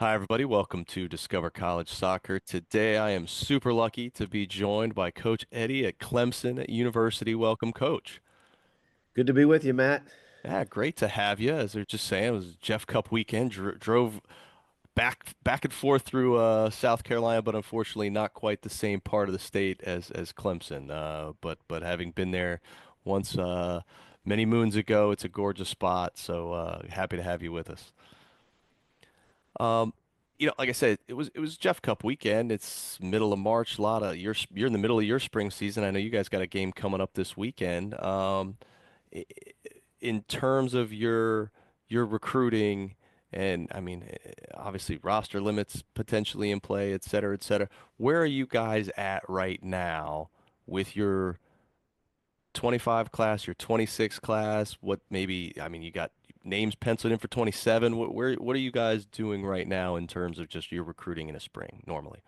Hi, everybody. Welcome to Discover College Soccer. Today, I am super lucky to be joined by Coach Eddie at Clemson University. Welcome, Coach. Good to be with you, Matt. Yeah, great to have you. As they're just saying, it was Jeff Cup weekend. Drove back and forth through South Carolina, but unfortunately, not quite the same part of the state as Clemson. But having been there once many moons ago, it's a gorgeous spot. So happy to have you with us. Um, like I said, it was Jeff Cup weekend. It's middle of March. A lot of you're in the middle of your spring season. I know you guys got a game coming up this weekend. I- in terms of your recruiting, and I mean, obviously roster limits potentially in play, et cetera, et cetera. Where are you guys at right now with your 25 class, your 26 class? What maybe, I mean, you got names penciled in for 27. What are you guys doing right now in terms of just your recruiting in the spring normally?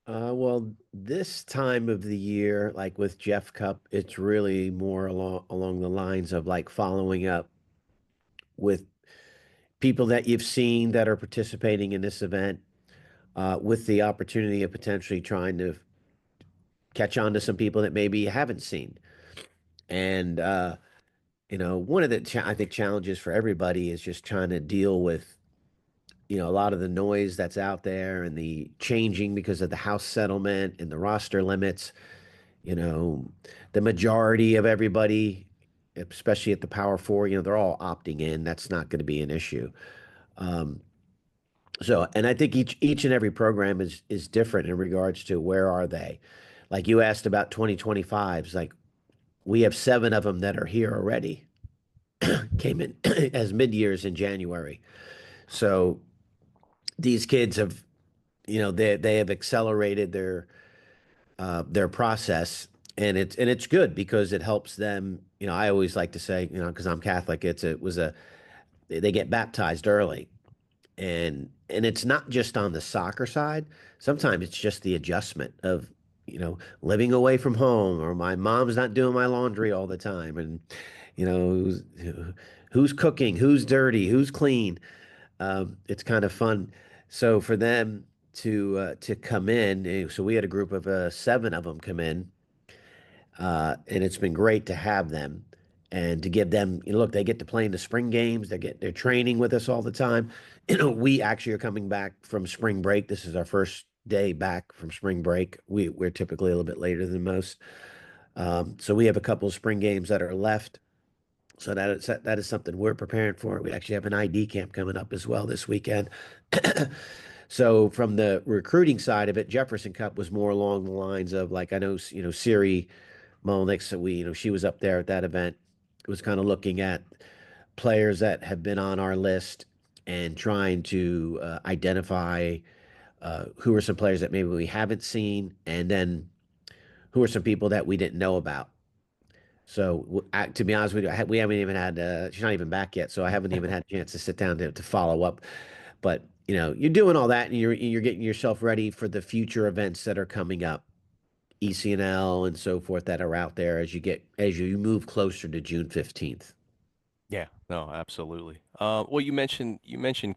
Well, this time of the year, like with Jeff Cup, it's really more along the lines of like following up with people that you've seen that are participating in this event, with the opportunity of potentially trying to catch on to some people that maybe you haven't seen. And one of the I think challenges for everybody is just trying to deal with a lot of the noise that's out there and the changing because of the house settlement and the roster limits. You know, the majority of everybody, especially at the Power Four, they're all opting in. That's not going to be an issue. Um, and I think each and every program is different in regards to where are they. Like you asked about 2025s, like we have seven of them that are here already. Came in as mid-years in January. So these kids have, they have accelerated their process, and it's good because it helps them. I always like to say, because I'm Catholic, it was a they get baptized early, and it's not just on the soccer side. Sometimes it's just the adjustment of living away from home, or my mom's not doing my laundry all the time, and you know who's, who's cooking, who's dirty, who's clean. It's kind of fun. So for them to come in, so we had a group of seven of them come in, and it's been great to have them and to give them. Look, they get to play in the spring games. They're training with us all the time. We actually are coming back from spring break. This is our first day back from spring break. We're typically a little bit later than most. So we have a couple of spring games that are left. So that is something we're preparing for. We actually have an ID camp coming up as well this weekend. So from the recruiting side of it, Jefferson Cup was more along the lines of like I know Siri Molnick, so she was up there at that event. It was kind of looking at players that have been on our list and trying to identify who are some players that maybe we haven't seen, and then who are some people that we didn't know about. So to be honest with you, we haven't even had. She's not even back yet, so I haven't even had a chance to sit down to follow up. But you're doing all that, and you're getting yourself ready for the future events that are coming up, ECNL and so forth that are out there as you move closer to June 15th. Yeah, no, absolutely. Well, you mentioned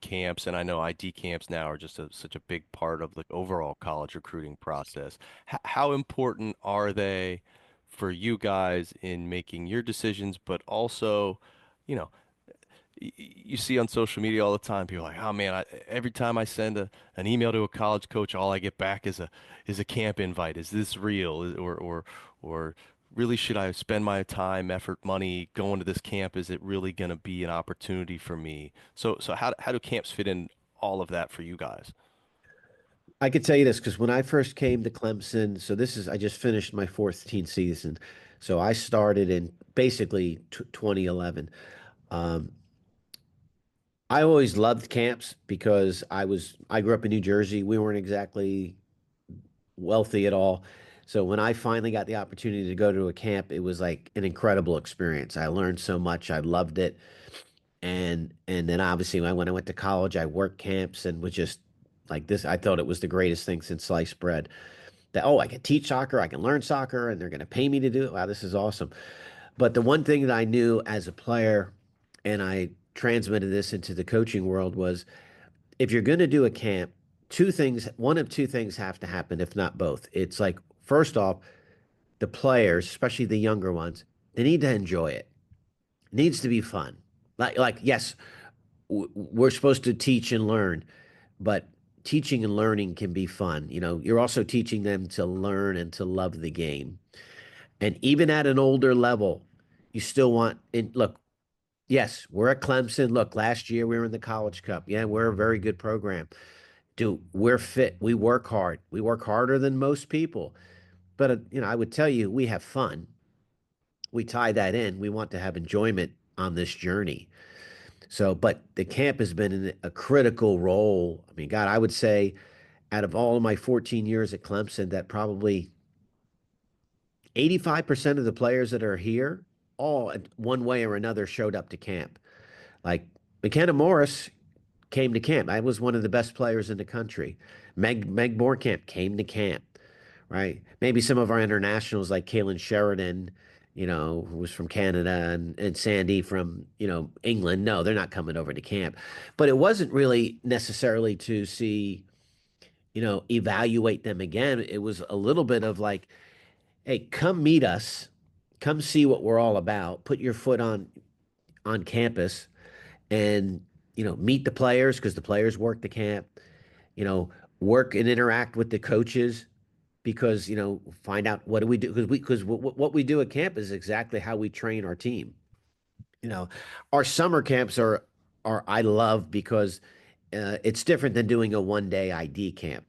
camps, and I know ID camps now are just such a big part of the overall college recruiting process. How important are they for you guys in making your decisions, but also, you know, you see on social media all the time, people are like, oh man, every time I send an email to a college coach, all I get back is a camp invite. Is this real? Or really should I spend my time, effort, money going to this camp? Is it really going to be an opportunity for me? So how do camps fit in all of that for you guys? I could tell you this because when I first came to Clemson, so I just finished my fourth teen season. So I started in basically 2011. Um, I always loved camps because I grew up in New Jersey. We weren't exactly wealthy at all. So when I finally got the opportunity to go to a camp, it was like an incredible experience. I learned so much. I loved it. And then obviously when I went to college, I worked camps and was just like this. I thought it was the greatest thing since sliced bread. That I can teach soccer, I can learn soccer, and they're going to pay me to do it. Wow, this is awesome. But the one thing that I knew as a player, and I transmitted this into the coaching world, was if you're going to do a camp, one of two things have to happen, if not both. It's like, first off, the players, especially the younger ones, they need to enjoy it. It needs to be fun. Yes, we're supposed to teach and learn, but teaching and learning can be fun. You're also teaching them to learn and to love the game. And even at an older level, you still want, and look, yes, we're at Clemson. Look, last year we were in the College Cup. Yeah, we're a very good program. Dude, we're fit. We work hard. We work harder than most people. But, I would tell you, we have fun. We tie that in. We want to have enjoyment on this journey. So, but the camp has been in a critical role. I mean, God, I would say out of all of my 14 years at Clemson, that probably 85% of the players that are here, all one way or another, showed up to camp. Like McKenna Morris came to camp. I was one of the best players in the country. Meg Borkamp came to camp, right? Maybe some of our internationals like Kaylin Sheridan, who was from Canada, and Sandy from, England. No, they're not coming over to camp. But it wasn't really necessarily to see, evaluate them again. It was a little bit of like, hey, come meet us, come see what we're all about, put your foot on campus, and meet the players because the players work the camp, you know work and interact with the coaches because find out what do we do, because what we do at camp is exactly how we train our team. you know our summer camps are I love because it's different than doing a 1 day ID camp.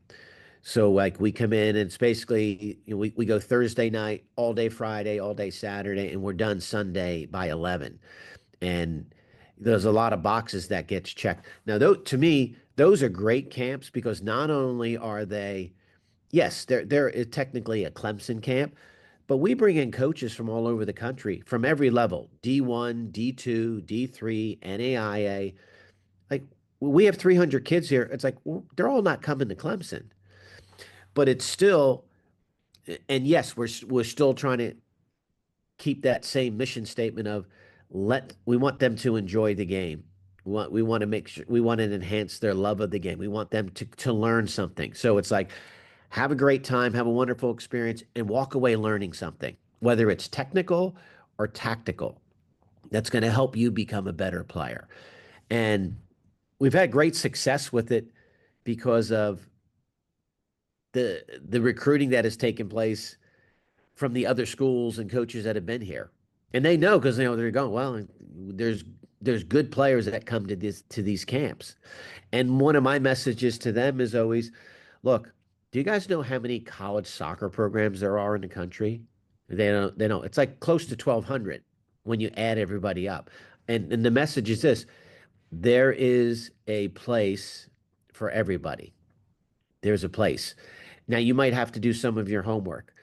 So like we come in and it's basically we go Thursday night, all day Friday, all day Saturday, and we're done Sunday by 11. And there's a lot of boxes that gets checked. Now, though, to me, those are great camps because not only are they, yes, they're technically a Clemson camp, but we bring in coaches from all over the country, from every level, D1, D2, D3, NAIA. Like we have 300 kids here. It's like well, they're all not coming to Clemson, but it's still, and yes, we're still trying to keep that same mission statement of we want them to enjoy the game. We want to make sure we want to enhance their love of the game. We want them to learn something. So it's like have a great time, have a wonderful experience, and walk away learning something, whether it's technical or tactical. That's going to help you become a better player. And we've had great success with it because of the recruiting that has taken place from the other schools and coaches that have been here. And they know because they're going, well, there's good players that come to these camps. And one of my messages to them is always, look, do you guys know how many college soccer programs there are in the country? They don't. It's like close to 1,200 when you add everybody up. And the message is this: there is a place for everybody. There's a place. Now you might have to do some of your homework.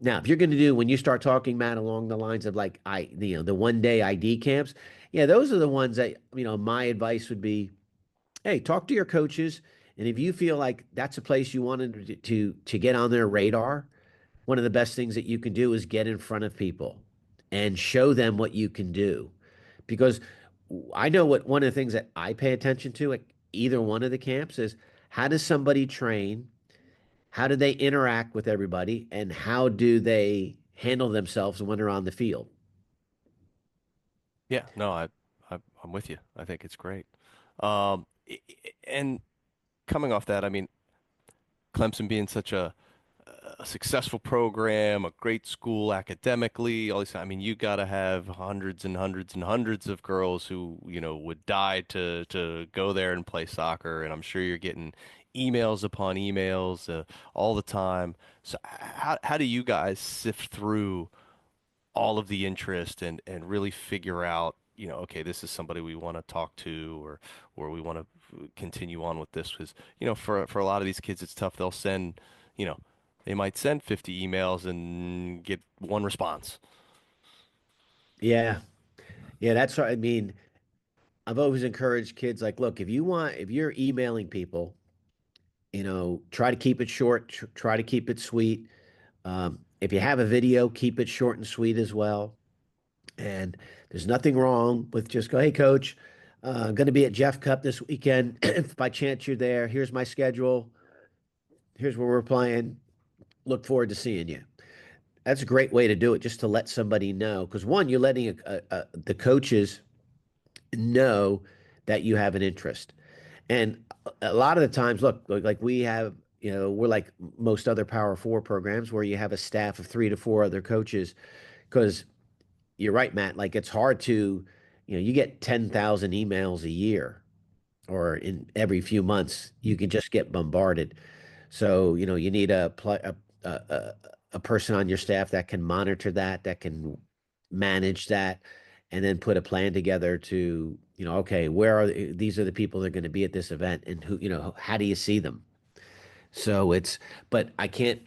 Now, if you're going to do when you start talking, Matt, along the lines of like the 1 day ID camps, yeah, those are the ones that my advice would be, hey, talk to your coaches, and if you feel like that's a place you wanted to get on their radar, one of the best things that you can do is get in front of people and show them what you can do, because I know what one of the things that I pay attention to at either one of the camps is how does somebody train, how do they interact with everybody, and how do they handle themselves when they're on the field? Yeah, no, I'm with you. I think it's great. And coming off that, I mean, Clemson being such a successful program, a great school academically, all these, I mean, you got to have hundreds and hundreds and hundreds of girls who, would die to go there and play soccer. And I'm sure you're getting emails upon emails all the time. So how do you guys sift through all of the interest and really figure out, okay, this is somebody we want to talk to or we want to continue on with this because, for a lot of these kids, it's tough. They'll send, you know, they might send 50 emails and get one response. Yeah, yeah, that's what I mean. I've always encouraged kids like, look, if you're emailing people, try to keep it short, try to keep it sweet. If you have a video, keep it short and sweet as well. And there's nothing wrong with just go, hey, coach. Going to be at Jeff Cup this weekend. If by chance you're there, here's my schedule. Here's where we're playing. Look forward to seeing you. That's a great way to do it, just to let somebody know. Because one, you're letting the coaches know that you have an interest. And a lot of the times, look, like we have, we're like most other Power Four programs where you have a staff of 3 to 4 other coaches. Because you're right, Matt. Like it's hard to, you get 10,000 emails a year or in every few months, you can just get bombarded. So, you need a person on your staff that can monitor that, that can manage that, and then put a plan together to, okay, these are the people that are going to be at this event, and who, how do you see them? So but I can't,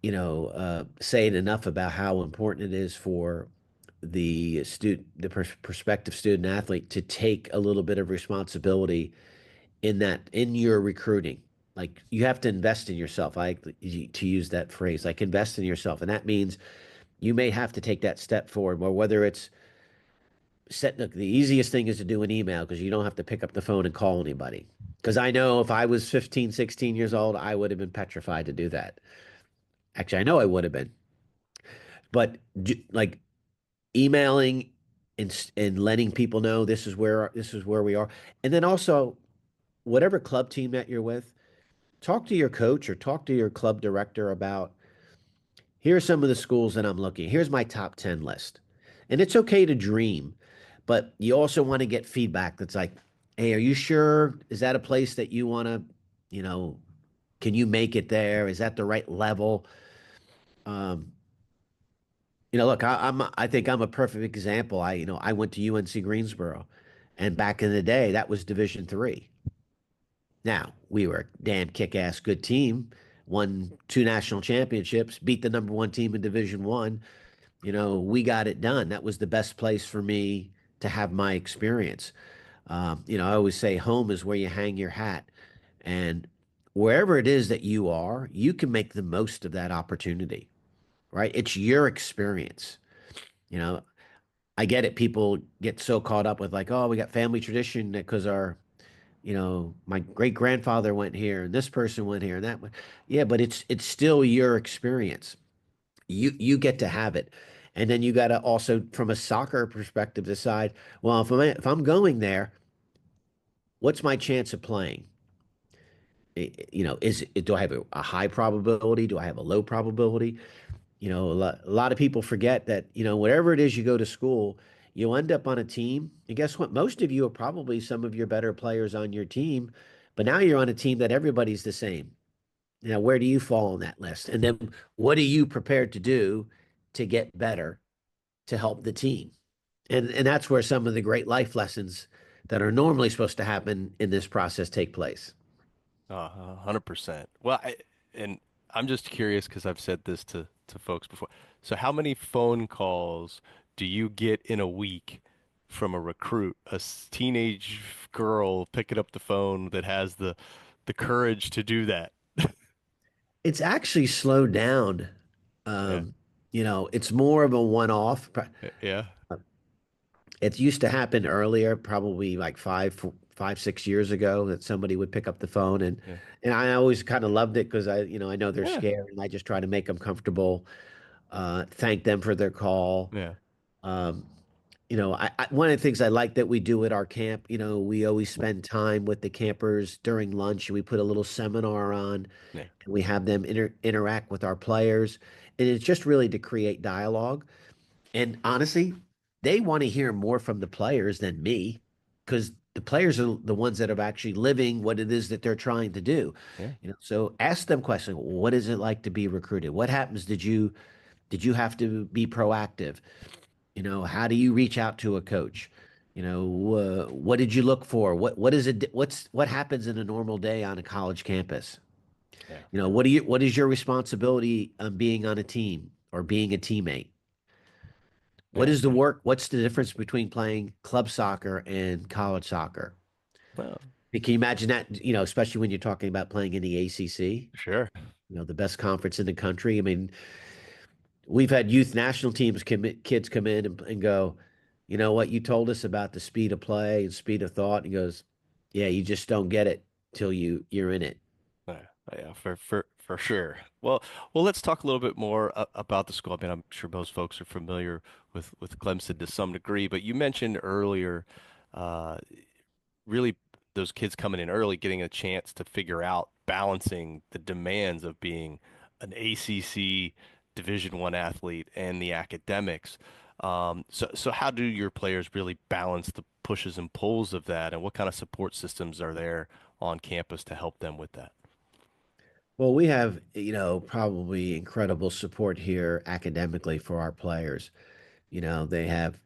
say it enough about how important it is for the prospective student athlete to take a little bit of responsibility in your recruiting. Like you have to invest in yourself. I like to use that phrase, like invest in yourself. And that means you may have to take that step forward, or whether it's look, the easiest thing is to do an email because you don't have to pick up the phone and call anybody. Because I know if I was 15, 16 years old, I would have been petrified to do that. Actually, I know I would have been. But like emailing and letting people know this is where we are. And then also whatever club team that you're with, talk to your coach or talk to your club director about here are some of the schools that I'm looking. Here's my top 10 list. And it's okay to dream, but you also want to get feedback that's like, hey, are you sure? Is that a place that you want to, you know, can you make it there? Is that the right level? Um, look, I think I'm a perfect example. I went to UNC Greensboro, and back in the day, that was Division 3. Now, we were a damn kick-ass good team, won 2 national championships, beat the number one team in Division 1. We got it done. That was the best place for me to have my experience. I always say home is where you hang your hat. And wherever it is that you are, you can make the most of that opportunity, right? It's your experience. You know, I get it. People get so caught up with like, oh, we got family tradition because my great grandfather went here and this person went here and that one. Yeah, but it's still your experience. You get to have it. And then you got to also, from a soccer perspective, decide, well, if I'm going there, what's my chance of playing? Do I have a high probability? Do I have a low probability? A lot of people forget that, whatever it is you go to school, you end up on a team. And guess what? Most of you are probably some of your better players on your team, but now you're on a team that everybody's the same. Now, where do you fall on that list? And then what are you prepared to do to get better to help the team? And that's where some of the great life lessons that are normally supposed to happen in this process take place. 100%. Well, and I'm just curious because I've said this to folks before. So how many phone calls do you get in a week from a recruit, teenage girl picking up the phone that has the courage to do that? It's actually slowed down. Yeah. It's more of a one-off. Yeah. It used to happen earlier, probably like 6 years ago, that somebody would pick up the phone, and Yeah. and I always kind of loved it because I know they're Yeah. scared, and I just try to make them comfortable, thank them for their call. Yeah. Um, one of the things I like that we do at our camp, we always spend time with the campers during lunch, and we put a little seminar on, Yeah. and we have them interact with our players, and it's just really to create dialogue. And honestly, they want to hear more from the players than me because the players are the ones that are actually living what it is that they're trying to do. Yeah. So ask them questions. What is it like to be recruited? What happens? Did you have to be proactive? How do you reach out to a coach? What did you look for? What is it? What happens in a normal day on a college campus? Yeah. What is your responsibility on being on a team or being a teammate? What Yeah. is the work? What's the difference between playing club soccer and college soccer? Well, Can you imagine that, especially when you're talking about playing in the ACC, sure. the best conference in the country? I mean, we've had youth national teams kids come in and go, you know what you told us about the speed of play and speed of thought? He goes, yeah, you just don't get it till you're in it. Yeah, yeah, for sure. Well, let's talk a little bit more about the school. I mean, I'm sure most folks are familiar with Clemson to some degree, but you mentioned earlier, uh, really those kids coming in early, getting a chance to figure out balancing the demands of being an ACC Division I athlete and the academics. So how do your players really balance the pushes and pulls of that, and what kind of support systems are there on campus to help them with that? Well, we have, probably incredible support here academically for our players. They have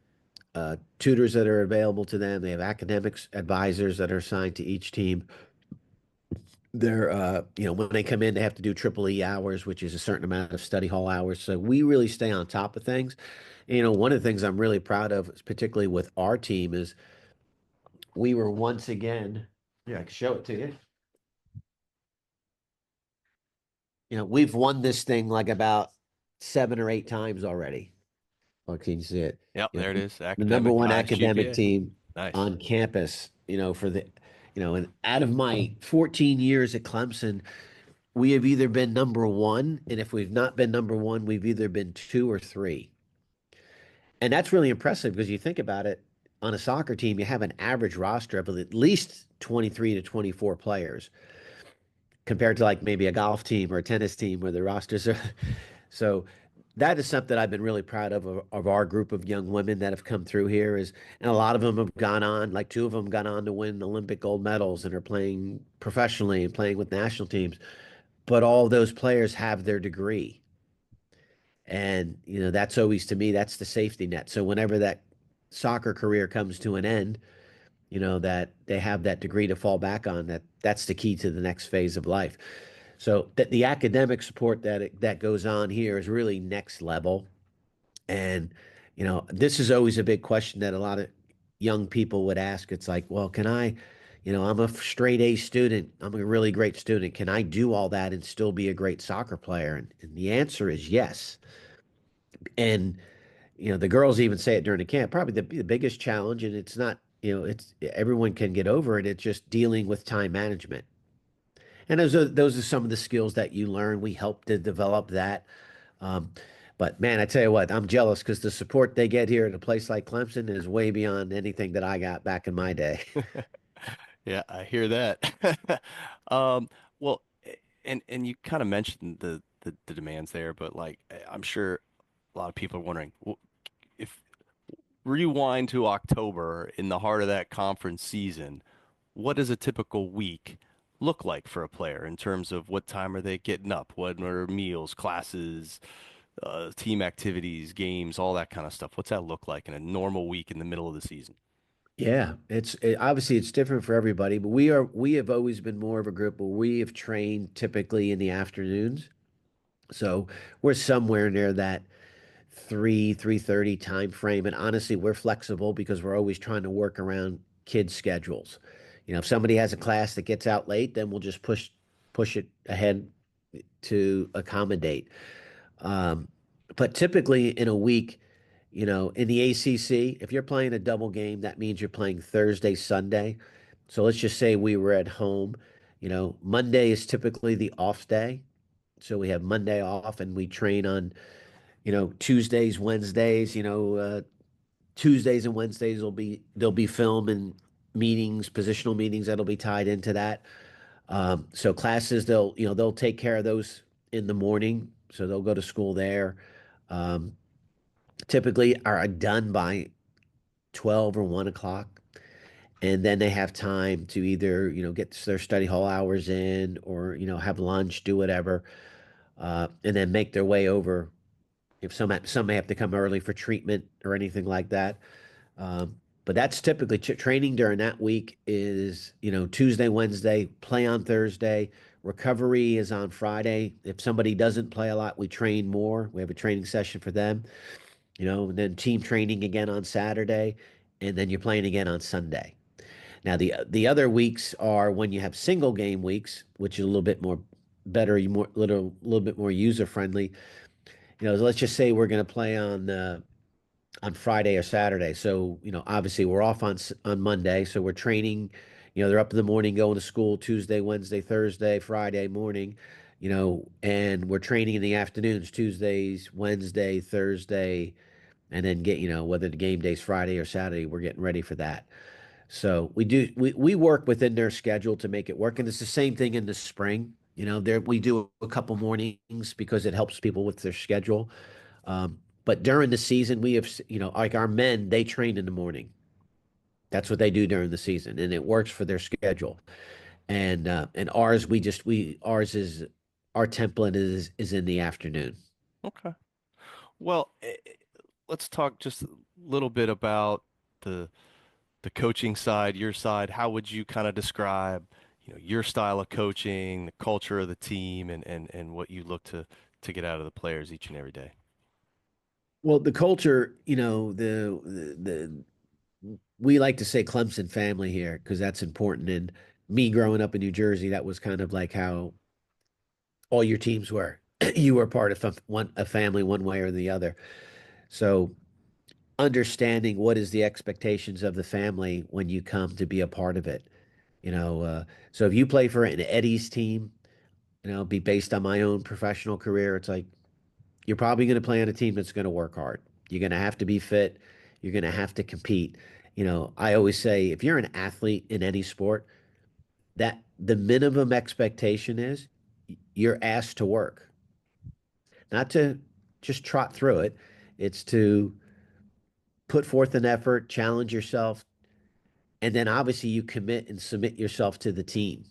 tutors that are available to them. They have academics advisors that are assigned to each team. When they come in, they have to do triple E hours, which is a certain amount of study hall hours. So we really stay on top of things. One of the things I'm really proud of, particularly with our team, is we were once again, yeah, I can show it to you. We've won this thing like about 7 or 8 times already. Oh, can you see it? Yep, there it is. The number Academic, one highest academic GPA. team Nice. on campus, and out of my 14 years at Clemson, we have either been number one, and if we've not been number one, we've either been two or three. And that's really impressive because you think about it, on a soccer team, you have an average roster of at least 23 to 24 players compared to like maybe a golf team or a tennis team where the rosters are. So that is something I've been really proud of our group of young women that have come through here is, and a lot of them have gone on, like two of them gone on to win Olympic gold medals and are playing professionally and playing with national teams. But all those players have their degree. And, that's always to me, that's the safety net. So whenever that soccer career comes to an end, that they have that degree to fall back on, that's the key to the next phase of life. So that the academic support that goes on here is really next level. And, this is always a big question that a lot of young people would ask. It's like, well, I'm a straight A student. I'm a really great student. Can I do all that and still be a great soccer player? And the answer is yes. And, the girls even say it during the camp, probably the biggest challenge, and it's not, it's everyone can get over it. It's just dealing with time management. And those are some of the skills that you learn. We help to develop that. Um, but man, I tell you what, I'm jealous because the support they get here at a place like Clemson is way beyond anything that I got back in my day. Yeah, I hear that. Um, well, and you kind of mentioned the demands there, but like I'm sure a lot of people are wondering if rewind to October in the heart of that conference season, what does a typical week look like for a player in terms of what time are they getting up? What are meals, classes, team activities, games, all that kind of stuff? What's that look like in a normal week in the middle of the season? Yeah, obviously it's different for everybody, but we have always been more of a group where we have trained typically in the afternoons. So we're somewhere near that 3:30 time frame. And honestly, we're flexible because we're always trying to work around kids' schedules. If somebody has a class that gets out late, then we'll just push it ahead to accommodate. Um, but typically in a week, in the ACC, if you're playing a double game, that means you're playing Thursday, Sunday. So let's just say we were at home. Monday is typically the off day. So we have Monday off and we train on, Tuesdays, Wednesdays, Tuesdays and Wednesdays there'll be film and meetings, positional meetings that'll be tied into that. So classes, they'll take care of those in the morning. So they'll go to school there. Um, Typically are done by 12 or 1 o'clock. And then they have time to either, get their study hall hours in or, have lunch, do whatever, and then make their way over. If some may have to come early for treatment or anything like that. But that's typically training during that week is, Tuesday, Wednesday, play on Thursday. Recovery is on Friday. If somebody doesn't play a lot, we train more. We have a training session for them, and then team training again on Saturday, and then you're playing again on Sunday. Now the other weeks are when you have single game weeks, which is a little bit more better, little bit more user friendly. Let's just say we're going to play on on Friday or Saturday. So, obviously we're off on Monday, so we're training, they're up in the morning going to school Tuesday, Wednesday, Thursday, Friday morning, and we're training in the afternoons, Tuesdays, Wednesday, Thursday, and then whether the game day's Friday or Saturday, we're getting ready for that. So we work within their schedule to make it work. And it's the same thing in the spring. There we do a couple mornings because it helps people with their schedule. But during the season, we have, like our men, they train in the morning. That's what they do during the season, and it works for their schedule. And ours, ours is our template is in the afternoon. Okay. Well, let's talk just a little bit about the the coaching side, your side. How would you kind of describe, your style of coaching, the culture of the team, and what you look to get out of the players each and every day? Well, the culture, we like to say Clemson family here because that's important. And me growing up in New Jersey, that was kind of like how all your teams were. You were part of a family one way or the other. So understanding what is the expectations of the family when you come to be a part of it. You know, uh, so if you play for an Eddie's team, be based on my own professional career, it's like you're probably going to play on a team that's going to work hard. You're going to have to be fit. You're going to have to compete. I always say if you're an athlete in any sport, that the minimum expectation is you're asked to work, not to just trot through it. It's to put forth an effort, challenge yourself, and then obviously you commit and submit yourself to the team.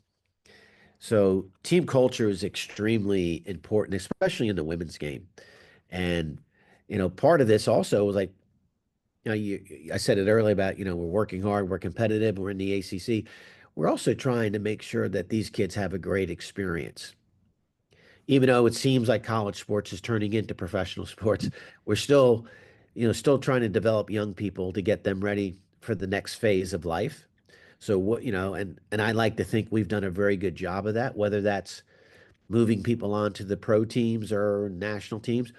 So team culture is extremely important, especially in the women's game. And part of this also was like, I said it earlier about, we're working hard, we're competitive, we're in the ACC. We're also trying to make sure that these kids have a great experience. Even though it seems like college sports is turning into professional sports, we're still trying to develop young people to get them ready for the next phase of life. So and I like to think we've done a very good job of that, whether that's moving people on to the pro teams or national teams,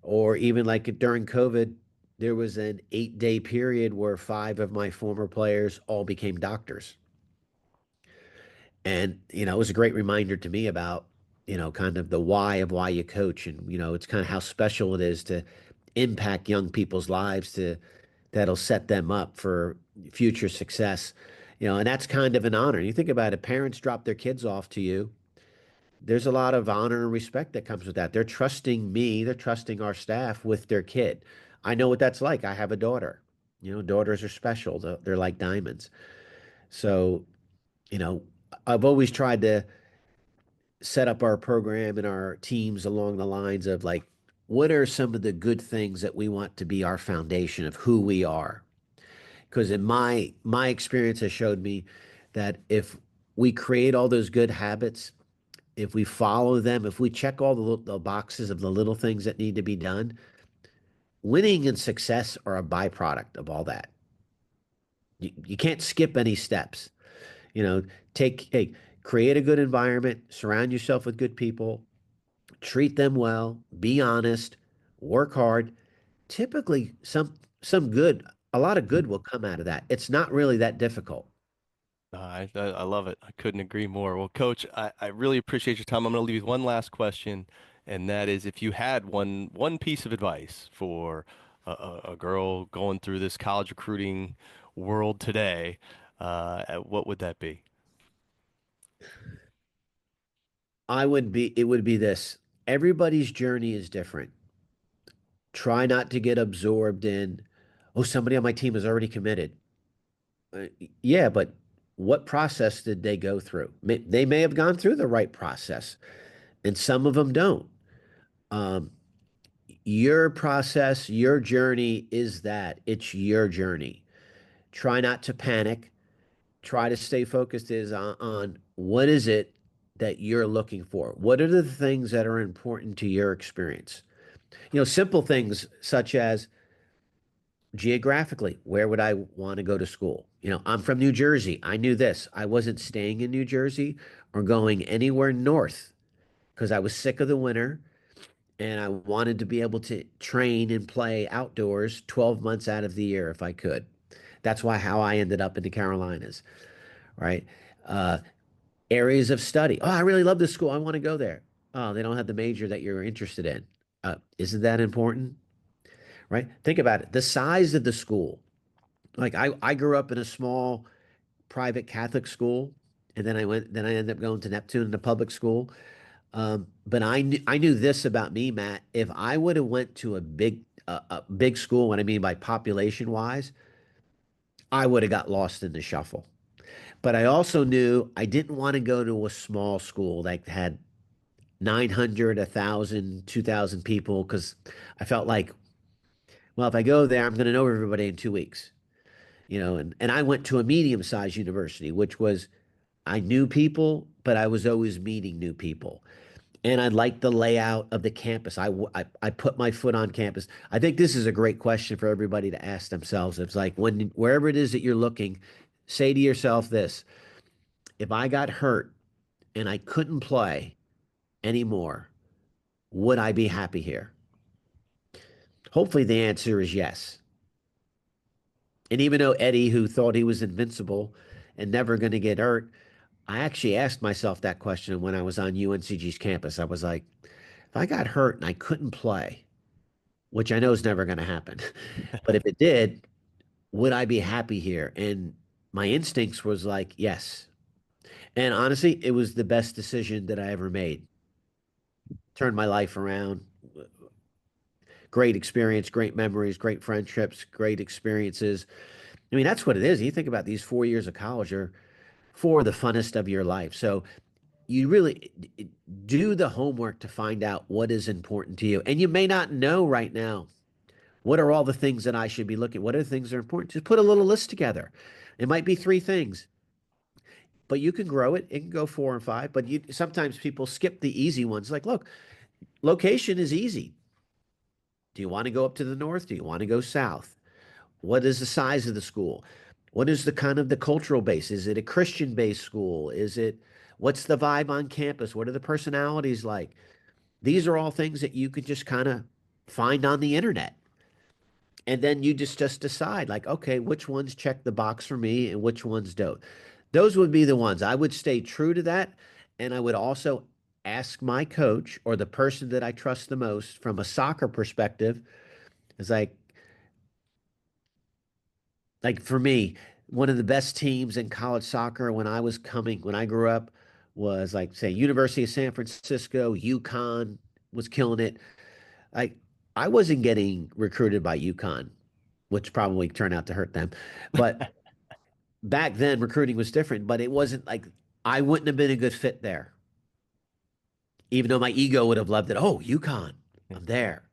or even like during COVID, there was an 8-day period where five of my former players all became doctors. And, it was a great reminder to me about, kind of the why of why you coach. And, it's kind of how special it is to impact young people's lives that'll set them up for future success. And that's kind of an honor. You think about it, parents drop their kids off to you. There's a lot of honor and respect that comes with that. They're trusting me, they're trusting our staff with their kid. I know what that's like. I have a daughter. Daughters are special. They're like diamonds. So, you know, I've always tried to set up our program and our teams along the lines of like, what are some of the good things that we want to be our foundation of who we are? Because in my experience has showed me that if we create all those good habits, if we follow them, if we check all the boxes of the little things that need to be done, winning and success are a byproduct of all that. You can't skip any steps. You know, hey, create a good environment, surround yourself with good people, treat them well, be honest, work hard. Typically, some good, a lot of good will come out of that. It's not really that difficult. I love it. I couldn't agree more. Well, Coach, I really appreciate your time. I'm going to leave you with one last question, and that is if you had one piece of advice for a girl going through this college recruiting world today, what would that be? It would be this. Everybody's journey is different. Try not to get absorbed in, oh, somebody on my team is already committed. Yeah, but what process did they go through? They may have gone through the right process, and some of them don't. Um, your process, your journey is that it's your journey. Try not to panic. Try to stay focused on what is it that you're looking for? What are the things that are important to your experience? Simple things such as geographically, where would I want to go to school? I'm from New Jersey. I knew this. I wasn't staying in New Jersey or going anywhere north because I was sick of the winter and I wanted to be able to train and play outdoors 12 months out of the year if I could. That's why how I ended up in the Carolinas, right? Uh, Areas of study. Oh, I really love this school. I want to go there. Oh, they don't have the major that you're interested in. Isn't that important? Right? Think about it. The size of the school. Like I grew up in a small private Catholic school, and then I ended up going to Neptune in the public school. But I knew this about me, Matt. If I would have went to a big school, what I mean by population wise, I would have got lost in the shuffle. But I also knew I didn't want to go to a small school that had 900, 1,000, 2,000 people because I felt like, well, if I go there, I'm going to know everybody in 2 weeks, and I went to a medium-sized university, which was I knew people, but I was always meeting new people. And I liked the layout of the campus. I put my foot on campus. I think this is a great question for everybody to ask themselves. It's like wherever it is that you're looking, say to yourself this: if I got hurt and I couldn't play anymore, would I be happy here? Hopefully the answer is yes. And even though Eddie, who thought he was invincible and never going to get hurt, I actually asked myself that question when I was on UNCG's campus. I was like, if I got hurt and I couldn't play, which I know is never going to happen, but if it did, would I be happy here? And my instincts was like, yes. And honestly, it was the best decision that I ever made. Turned my life around. Great experience, great memories, great friendships, great experiences. I mean, that's what it is. You think about these 4 years of college are four of the funnest of your life. So you really do the homework to find out what is important to you. And you may not know right now what are all the things that I should be looking. What are the things that are important? Just put a little list together. It might be three things, but you can grow it. It can go four and five. But sometimes people skip the easy ones. Like, look, location is easy. Do you want to go up to the north? Do you want to go south? What is the size of the school? What is the kind of the cultural base? Is it a Christian based school? What's the vibe on campus? What are the personalities like? These are all things that you could just kind of find on the internet. And then you just decide like, okay, which ones check the box for me and which ones don't. Those would be the ones. I would stay true to that. And I would also ask my coach or the person that I trust the most from a soccer perspective is like for me, one of the best teams in college soccer when I grew up was like say University of San Francisco, UConn was killing it. Like I wasn't getting recruited by UConn, which probably turned out to hurt them. But back then recruiting was different, but it wasn't like I wouldn't have been a good fit there. Even though my ego would have loved it. Oh, UConn, I'm there.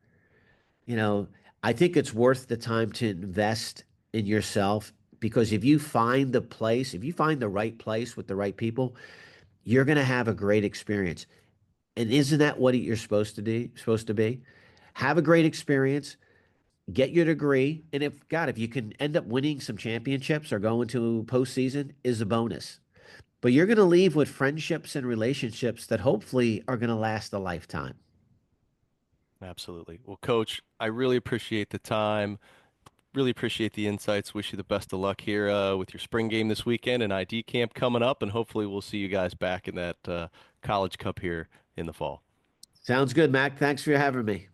You know, I think it's worth the time to invest in yourself because if you find the right place with the right people, you're going to have a great experience. And isn't that what you're supposed to be? Have a great experience, get your degree, and if you can end up winning some championships or going to postseason is a bonus. But you're going to leave with friendships and relationships that hopefully are going to last a lifetime. Absolutely. Well, Coach, I really appreciate the time. Really appreciate the insights. Wish you the best of luck here with your spring game this weekend and ID camp coming up, and hopefully we'll see you guys back in that College Cup here in the fall. Sounds good, Mac. Thanks for having me.